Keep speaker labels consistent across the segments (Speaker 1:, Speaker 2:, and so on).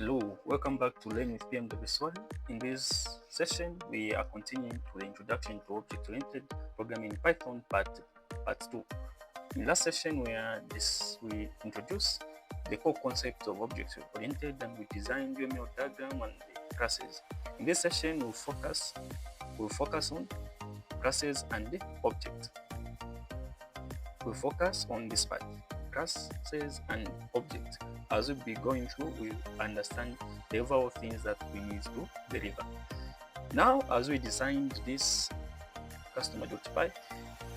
Speaker 1: Hello, welcome back to Learn with PMW Swahili. In this session, we are continuing to the introduction to object-oriented programming in Python part 2. In last session, we introduced the core concept of object-oriented and we designed UML diagram and the classes. In this session, we'll focus on classes and the object. We'll focus on this part, classes and object. As we'll be going through, we'll understand the overall things that we need to deliver. Now, as we designed this customer.py,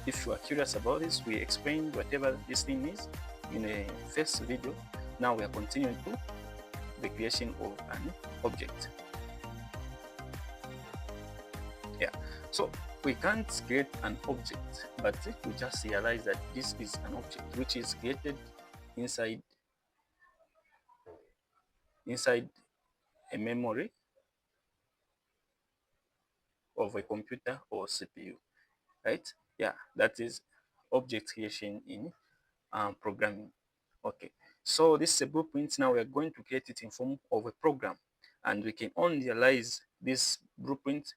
Speaker 1: if you are curious about this, we explained whatever this thing is in a first video. Now we are continuing to the creation of an object. So we can't create an object, but we just realize that this is an object which is created inside a memory of a computer or CPU, right? That is object creation in programming. Okay, so this is a blueprint. Now we are going to create it in form of a program, and we can only realize this blueprint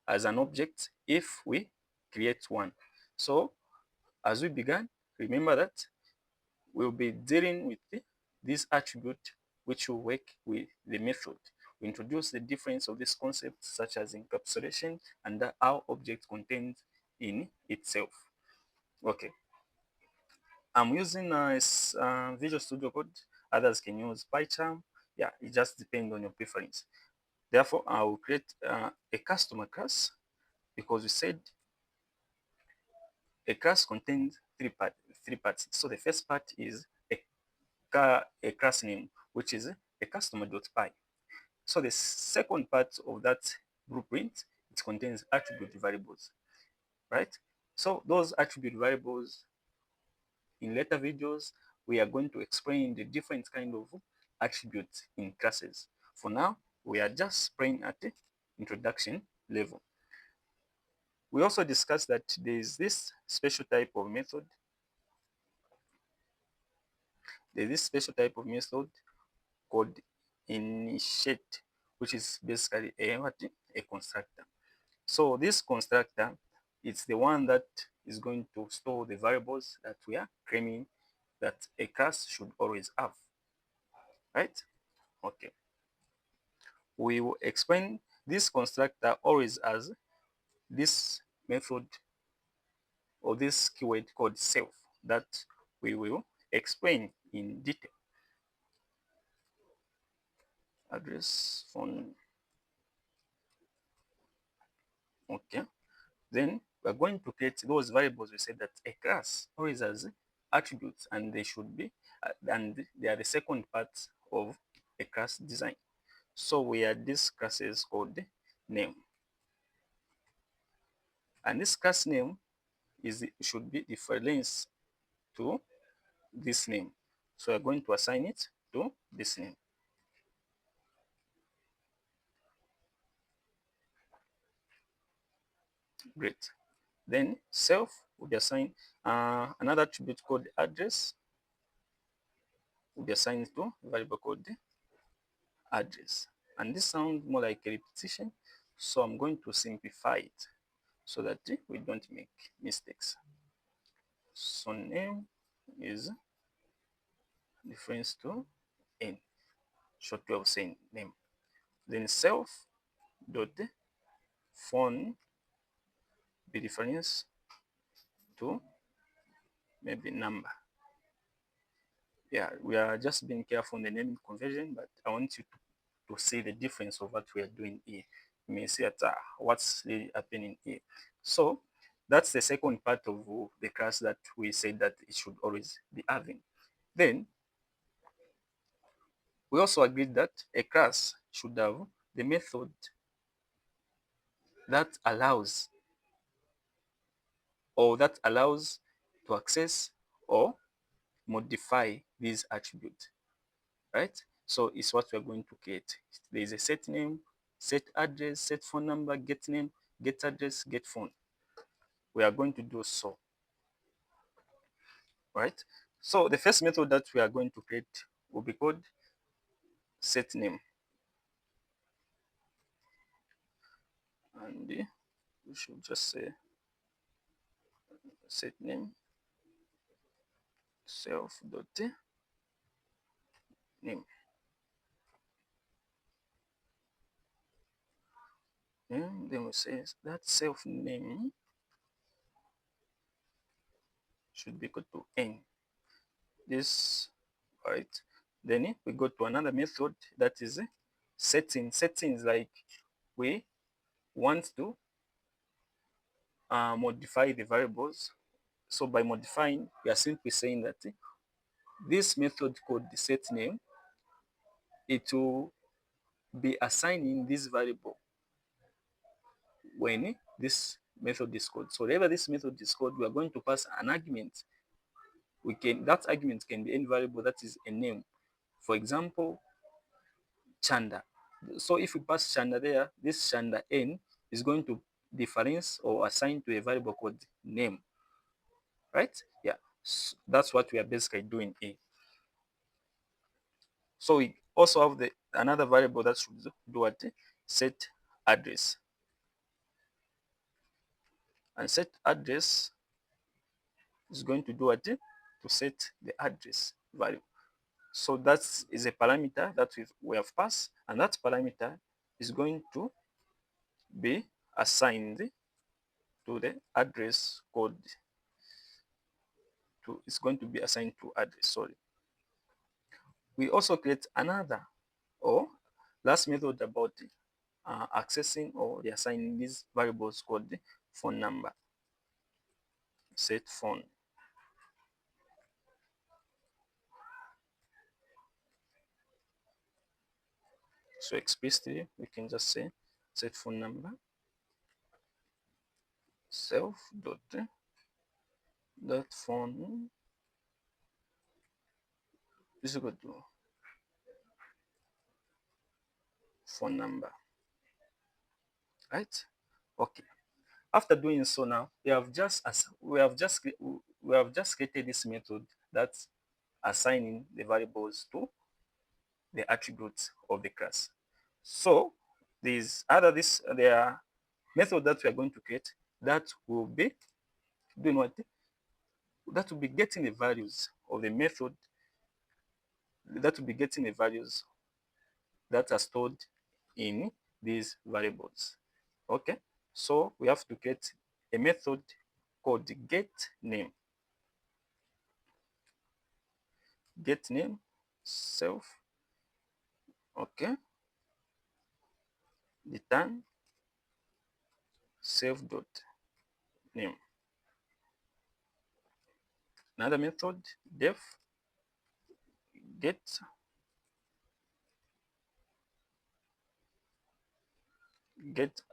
Speaker 1: as an object if we create one. So as we began, remember that we'll be dealing with this attribute which will work with the method. We introduce the difference of this concept such as encapsulation and how object contains in itself. Okay, I'm using Visual Studio Code. Others can use PyCharm. It just depends on your preference. Therefore, I will create a customer class because we said a class contains three parts. So the first part is a class name, which is a customer.py. So the second part of that blueprint, it contains attribute variables, right? So those attribute variables, in later videos, we are going to explain the different kind of attributes in classes. For now, we are just playing at the introduction level. We also discussed that there is this special type of method. There's this special type of method called initiate, which is basically a constructor. So this constructor, it's the one that is going to store the variables that we are claiming that a class should always have, right? Okay. We will explain this constructor always as this method or this keyword called self that we will explain in detail. Address, phone. Okay. Then we're going to create those variables. We said that a class always has attributes and they should be, and they are the second part of a class design. So we are this classes called name. And this class name should be different to this name. So we're going to assign it to this name. Great. Then self will be assigned another attribute called address will be assigned to a variable called address. And this sounds more like a repetition, so I'm going to simplify it so that we don't make mistakes. So name is difference to n, short way of saying name. Then self dot phone be difference to maybe number. We are just being careful on the naming conversion, but I want you to see the difference of what we are doing here. You may see that what's really happening here. So that's the second part of the class that we said that it should always be having. Then we also agreed that a class should have the method that allows to access or modify these attributes, right? So it's what we're going to create. There is a set name, set address, set phone number, get name, get address, get phone. We are going to do so, right? So the first method that we are going to create will be called set name. and we should just say set name self dot name. And then we say that self name should be equal to n. This right. Then we go to another method that is setting. Settings like we want to modify the variables. So by modifying, we are simply saying that this method called the set name, it will be assigning this variable when this method is called. So whenever this method is called, we are going to pass an argument. That argument can be any variable that is a name. For example, Chanda. So if we pass Chanda there, this Chanda n is going to difference or assign to a variable called name, right? Yeah, so that's what we are basically doing here. So we also have the another variable that should do what? Set address. And set address is going to do what? To set the address value. So that is a parameter that we have passed, and that parameter is going to be assigned to the address code. It's going to be assigned to address. Sorry. We also create another or last method about accessing or reassigning these variables called the phone number. Set phone. So explicitly, we can just say set phone number self dot phone is equal to phone number, right? Okay. After doing so, now we have just created this method that's assigning the variables to the attributes of the class. So there are methods that we are going to create that will be doing what? That will be getting the values of the method, that will be getting the values that are stored in these variables. Okay, so we have to create a method called get name. Get name self, okay, return self dot name. Another method def get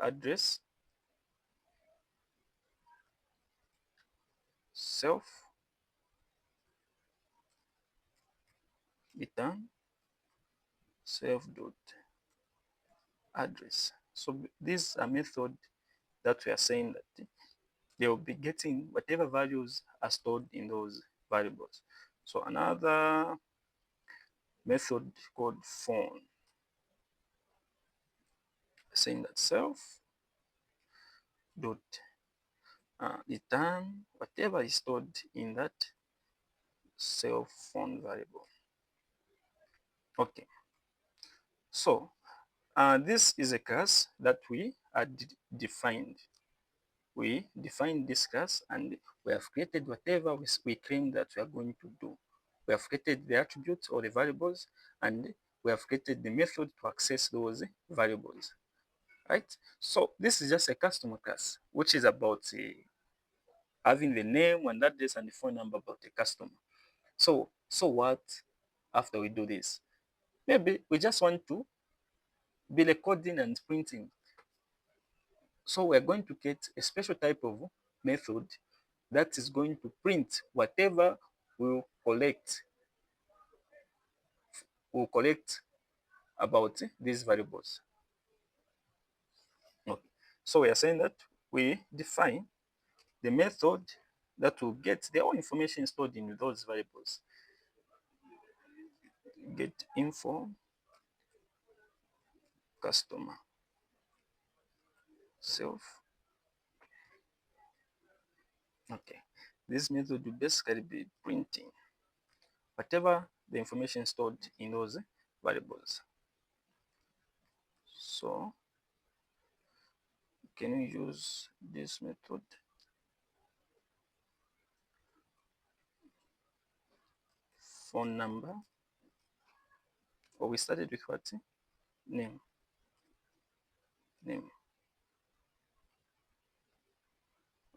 Speaker 1: address self return self dot address. So these are methods that we are saying that they will be getting whatever values are stored in those variables. So another method called phone, saying that self dot return whatever is stored in that self phone variable. Okay, so this is a class that we are defined. We defined this class and we have created whatever we claim that we are going to do. We have created the attributes or the variables, and we have created the method to access those variables, right? So this is just a customer class, which is about having the name and address and the phone number about the customer. So what after we do this? Maybe we just want to be recording and printing. So we're going to create a special type of method that is going to print whatever we'll collect about these variables. Okay. So we are saying that we define the method that will get the all information stored in those variables. Get info customer self. Okay, this method will basically be printing whatever the information stored in those variables. So can we use this method? Phone number, or we started with what? Name. Name.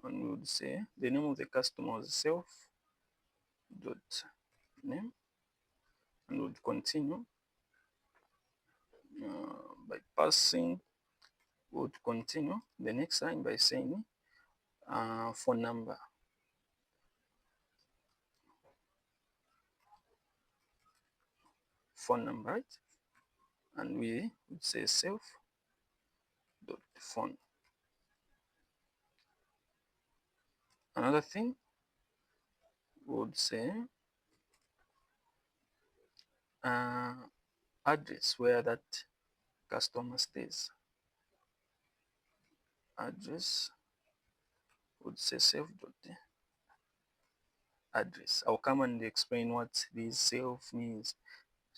Speaker 1: And we would say the name of the customer was self dot name, and would continue by passing, would continue the next line by saying phone number. Phone number, right? And we would say self dot phone. Another thing would say uh, address where that customer stays. Address would say self dot address. I'll come and explain what this self means.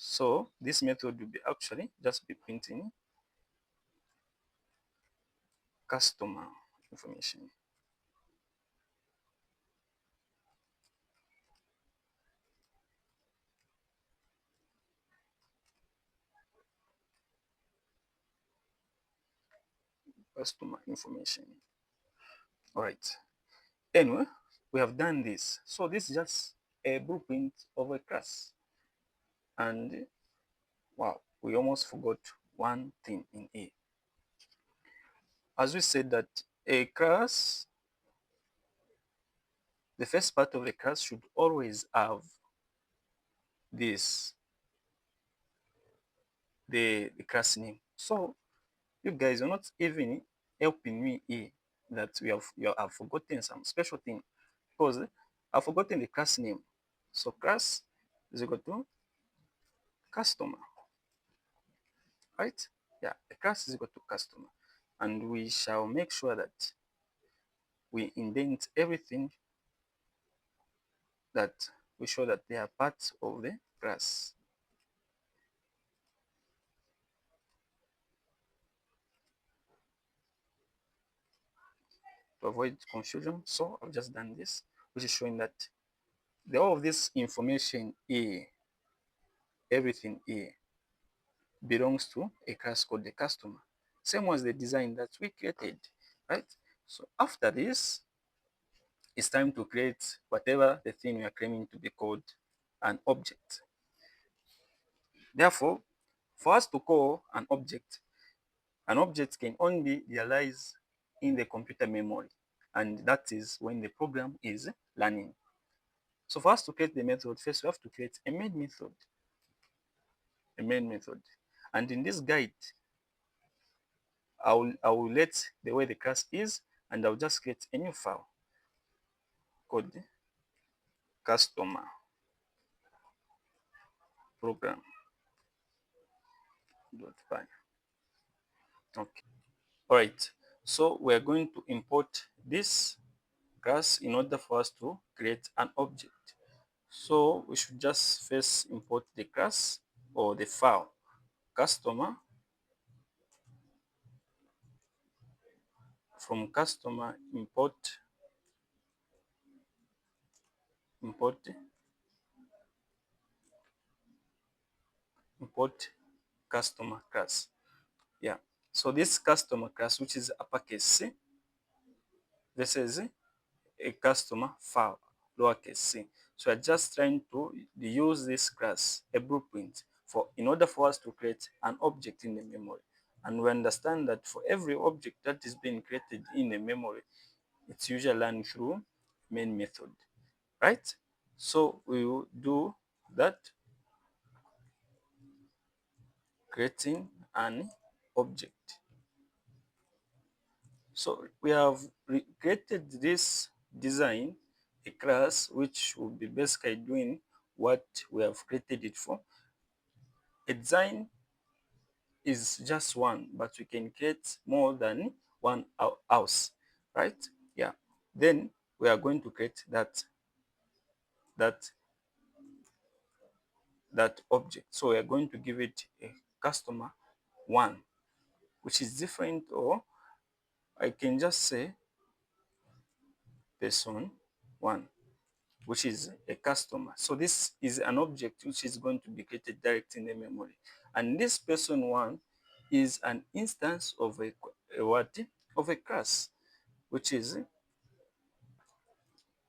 Speaker 1: So this method will be actually just be printing customer information. Customer information. All right. Anyway, we have done this. So this is just a blueprint of a class. And wow, we almost forgot one thing in A. As we said that a class, the first part of the class should always have this, the class name. So you guys are not even helping me here that you have forgotten some special thing, because I've forgotten the class name. So class is equal to customer, right? Yeah, the class is equal to customer. And we shall make sure that we indent everything, that we show that they are parts of the class. To avoid confusion, so I've just done this, which is showing that all of this information A, everything A, belongs to a class called the customer. Same as the design that we created, right? So after this, it's time to create whatever the thing we are claiming to be called an object. Therefore, for us to call an object can only be realized in the computer memory, and that is when the program is running. So for us to create the method, first we have to create a main method, a main method. And in this guide, I will let the way the class is, and I'll just create a new file called customer program.py. Okay. All right. So we're going to import this class in order for us to create an object. So we should just first import the class or the file customer. From customer, import customer class. Yeah. So this customer class, which is uppercase C, this is a customer file, lowercase c. So we're just trying to use this class, a blueprint, in order for us to create an object in the memory. And we understand that for every object that is being created in the memory, it's usually run through main method, right? So we will do that, creating an object. So we have created this design, a class which will be basically doing what we have created it for. A design is just one, but we can create more than one house, right? Yeah. Then we are going to create that that object. So we are going to give it a customer one, which is different, or I can just say person one, which is a customer. So this is an object which is going to be created direct in the memory. And this person one is an instance of a what? Of a class, which is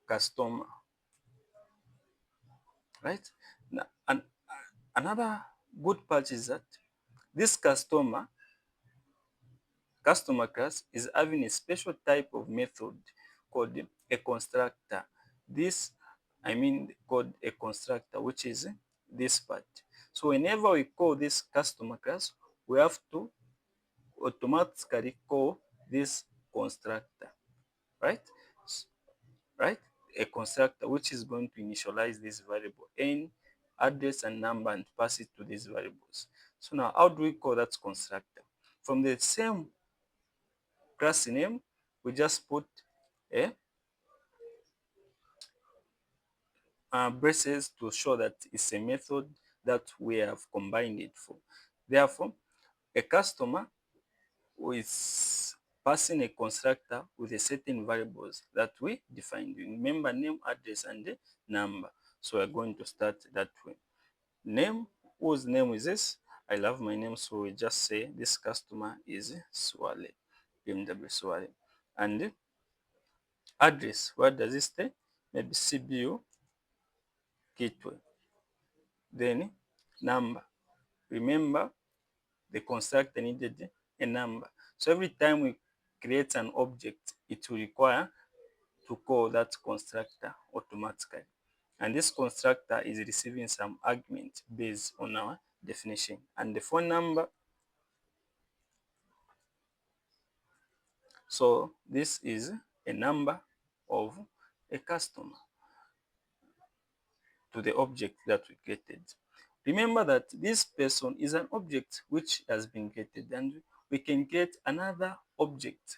Speaker 1: customer, right? Now, and another good part is that this customer class is having a special type of method called a constructor. This, I mean, called a constructor, which is this part. So whenever we call this customer class, we have to automatically call this constructor, right? Right? A constructor which is going to initialize this variable n, address and number, and pass it to these variables. So now how do we call that constructor? From the same class name, we just put a braces to show that it's a method that we have combined it for. Therefore, a customer who is passing a constructor with a certain variables that we defined. Remember name, address, and the number. So we're going to start that way. Name, whose name is this? I love my name, so we just say this customer is Swale, PMW Swale. And address, what does it stay? Maybe CBU Kitwe. Then number. Remember the constructor needed a number. So every time we create an object, it will require to call that constructor automatically. And this constructor is receiving some argument based on our definition. And the phone number, so this is a number of a customer to the object that we created. Remember that this person is an object which has been created, and we can get another object,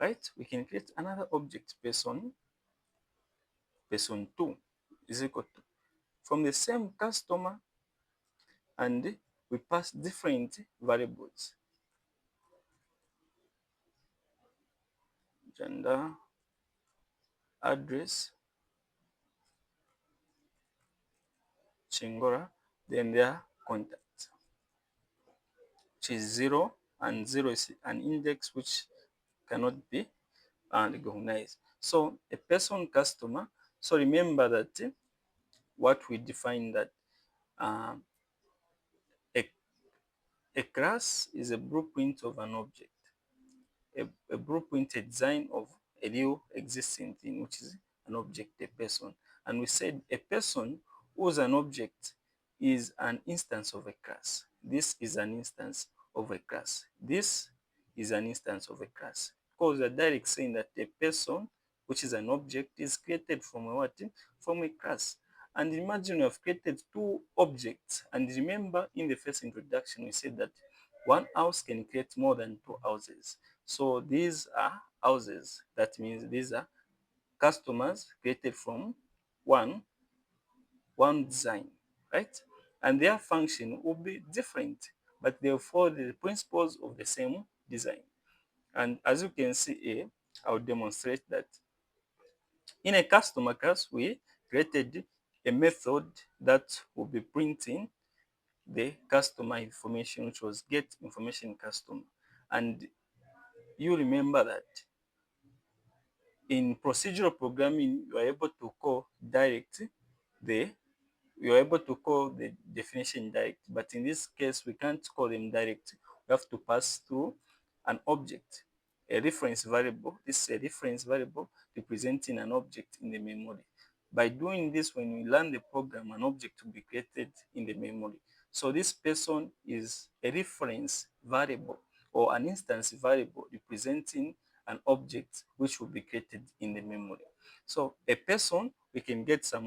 Speaker 1: right? We can create another object, person 2 is equal to, from the same customer, and we pass different variables, gender, address, Chingora, then their contact, which is 0, and 0 is an index which cannot be recognized. So a person customer, so remember that what we define that um, a, a class is a blueprint of an object, a blueprint, a design of a real existing thing, which is an object, a person. And we said a person who's an object is an instance of a class. This is an instance of a class. This is an instance of a class. Because the direct saying that a person, which is an object, is created from a what? From a class. And imagine you have created two objects. And remember in the first introduction, we said that one house can create more than two houses. So these are houses. That means these are customers created from one, one design, right? And their function will be different, but they follow the principles of the same design. And as you can see here, I'll demonstrate that in a customer class, we created a method that will be printing the customer information, which was get information customer. And you remember that in procedural programming, you are able to call direct the you are able to call the definition direct, but in this case, we can't call them direct. We have to pass through an object, a reference variable. This is a reference variable representing an object in the memory. By doing this, when we learn the program, an object will be created in the memory. So this person is a reference variable or an instance variable representing an object which will be created in the memory. So a person, we can get some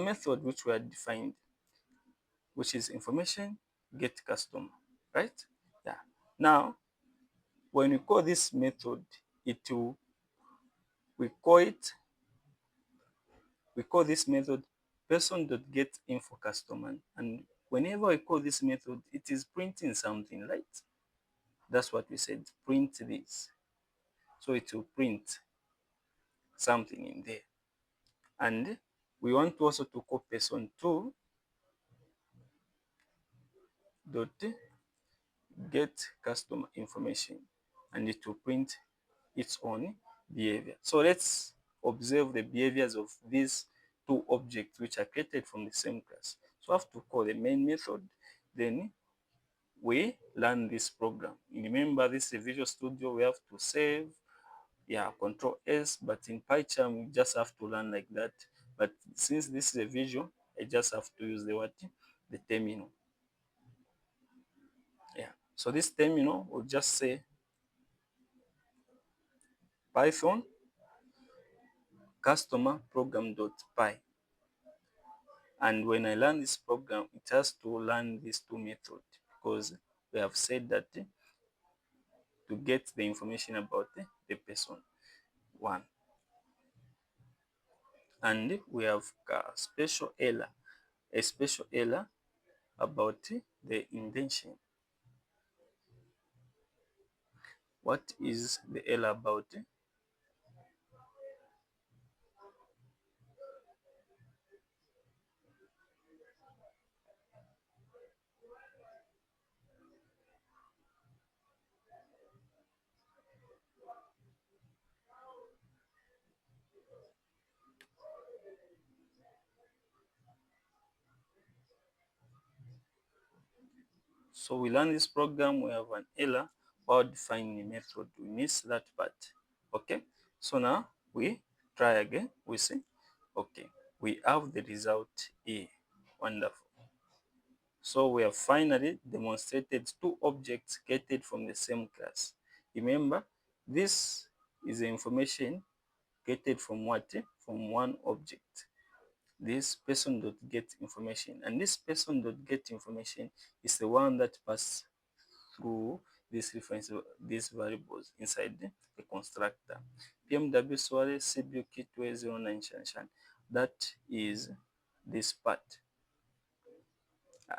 Speaker 1: method which were defined, which is information get customer, right? Yeah. Now, when we call this method, it will we call it we call this method person.getInfo customer. And whenever we call this method, it is printing something, right? That's what we said, print this. So it will print something in there. And we want also to call person2 dot get customer information, and it will print its own behavior. So let's observe the behaviors of these two objects which are created from the same class. So I have to call the main method, then we run this program. Remember, this is a Visual Studio, we have to save, yeah, Control S, but in PyCharm we just have to run like that. But since this is a visual, I just have to use the what? The terminal. Yeah. So this terminal will just say Python customer program.py. And when I run this program, it has to learn these two methods because we have said that to get the information about the person one. And we have a special error about the indentation. What is the error about? So we learn this program, we have an error while defining the method. We miss that part. Okay. So now we try again. We see, okay, we have the result A. Wonderful. So we have finally demonstrated two objects created from the same class. Remember, this is the information created from what? From one object. This person.get information, and this person.get information is the one that passes through these variables inside the constructor. PMW Swale CBU key 209 Shanshan. That is this part.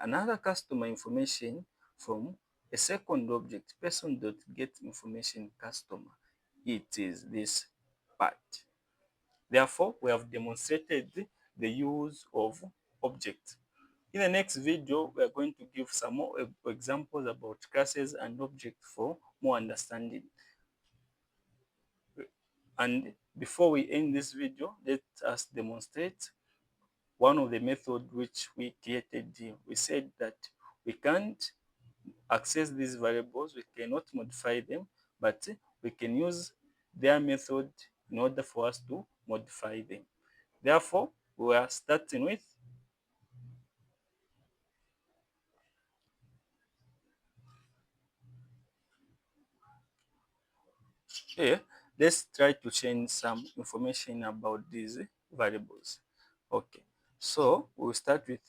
Speaker 1: Another customer information from a second object, person.get information customer. It is this part. Therefore, we have demonstrated the use of objects. In the next video, we are going to give some more examples about classes and objects for more understanding. And before we end this video, let us demonstrate one of the methods which we created here. We said that we can't access these variables, we cannot modify them, but we can use their method in order for us to modify them. Therefore, we are starting with here. Let's try to change some information about these variables. Okay, so we'll start with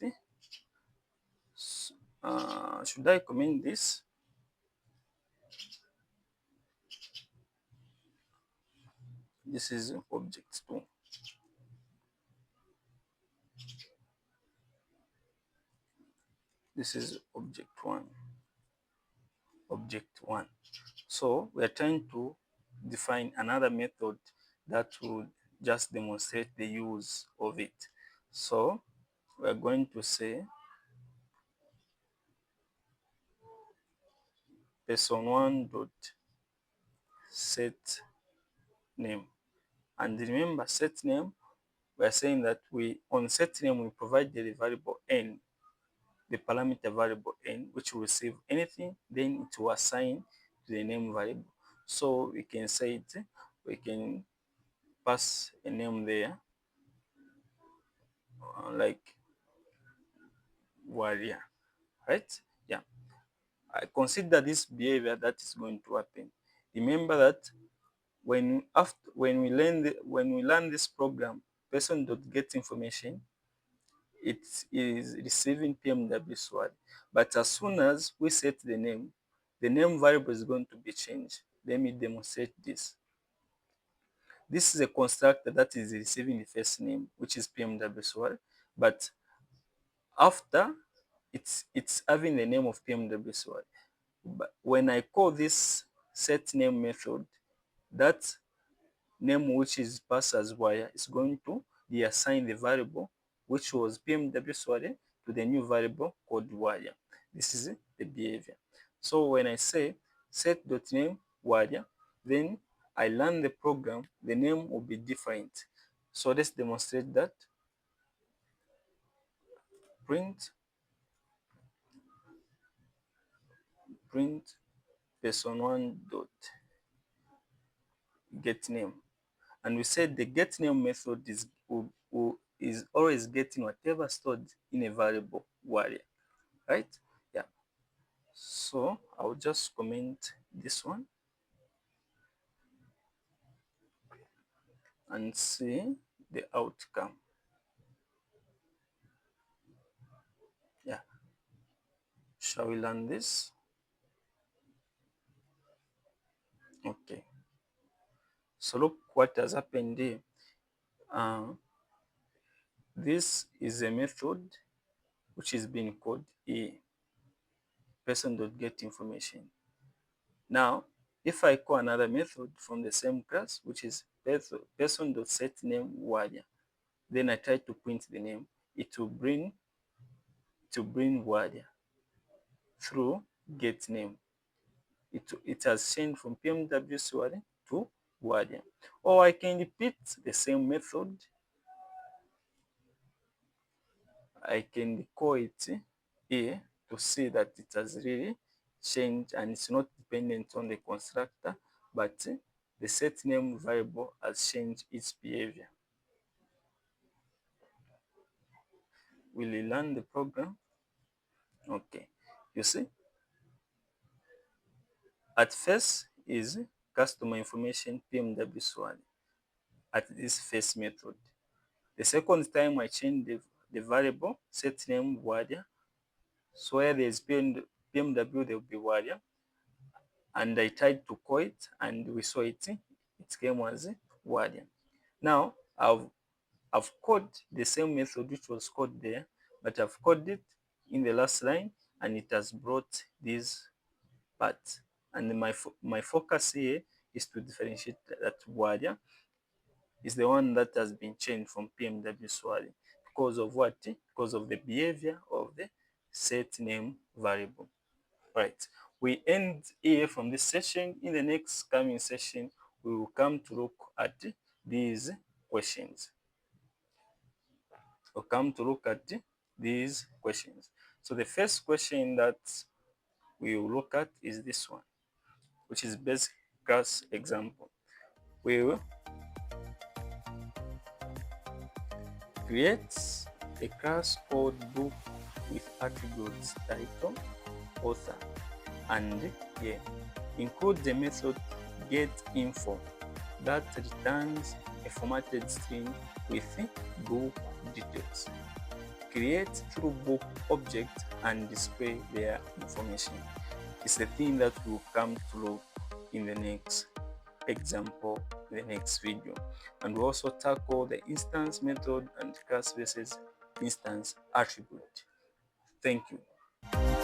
Speaker 1: should I comment this? This is object 2. This is object 1. Object 1. So we are trying to define another method that will just demonstrate the use of it. So we are going to say person1 dot set name. And remember, set name, we are saying that we on set name we provide the variable n, the parameter variable n, which will receive anything, then it will assign to the name variable. So we can say it, we can pass a name there, like warrior, right? Yeah. I consider this behavior that is going to happen. Remember that when we learn this program, person.get information, it is receiving PMW sword. But as soon as we set the name, the name variable is going to be changed. Let me demonstrate this. This is a constructor that is receiving the first name, which is PMW sword, but after it's having the name of PMW sword. But when I call this set name method, that name which is passed as wire is going to be assigned the variable which was PMW sword to the new variable called wire. This is the behavior. So when I say set.name wire, then I learn the program, the name will be different. So let's demonstrate that. Print person1 dot get name, and we said the get name method is always getting whatever stored in a variable wire, right? Yeah. So I'll just comment this one and see the outcome. Yeah. Shall we learn this? Okay. So look what has happened here. Uh, this is a method which is being called a person.get information. Now, if I call another method from the same class, which is person.setName wire, then I try to print the name, it will bring wire through get name. It has changed from PMW wire to wire. Or I can repeat the same method. I can call it here to see that it has really changed and it's not dependent on the constructor, but the set name variable has changed its behavior. Will you learn the program? Okay. You see, at first is customer information PMW one at this first method. The second time I change the variable set name warrior. So where there is PMW, there will be warrior. And I tried to call it and we saw it came as warrior. Now I've coded the same method which was coded there, but I've coded it in the last line and it has brought this part. And my focus here is to differentiate that warrior is the one that has been changed from PMW Swahili because of what? Because of the behavior of the set name variable. Right. We end here from this session. In the next coming session, we will come to look at these questions. We'll come to look at these questions. So the first question that we will look at is this one, which is basic class example. We will create a class called book with attributes title, author, and year. Include the method getInfo that returns a formatted string with book details. Create through book object and display their information. It's the thing that will come through in the next example, the next video. And we also tackle the instance method and class versus instance attribute. Thank you.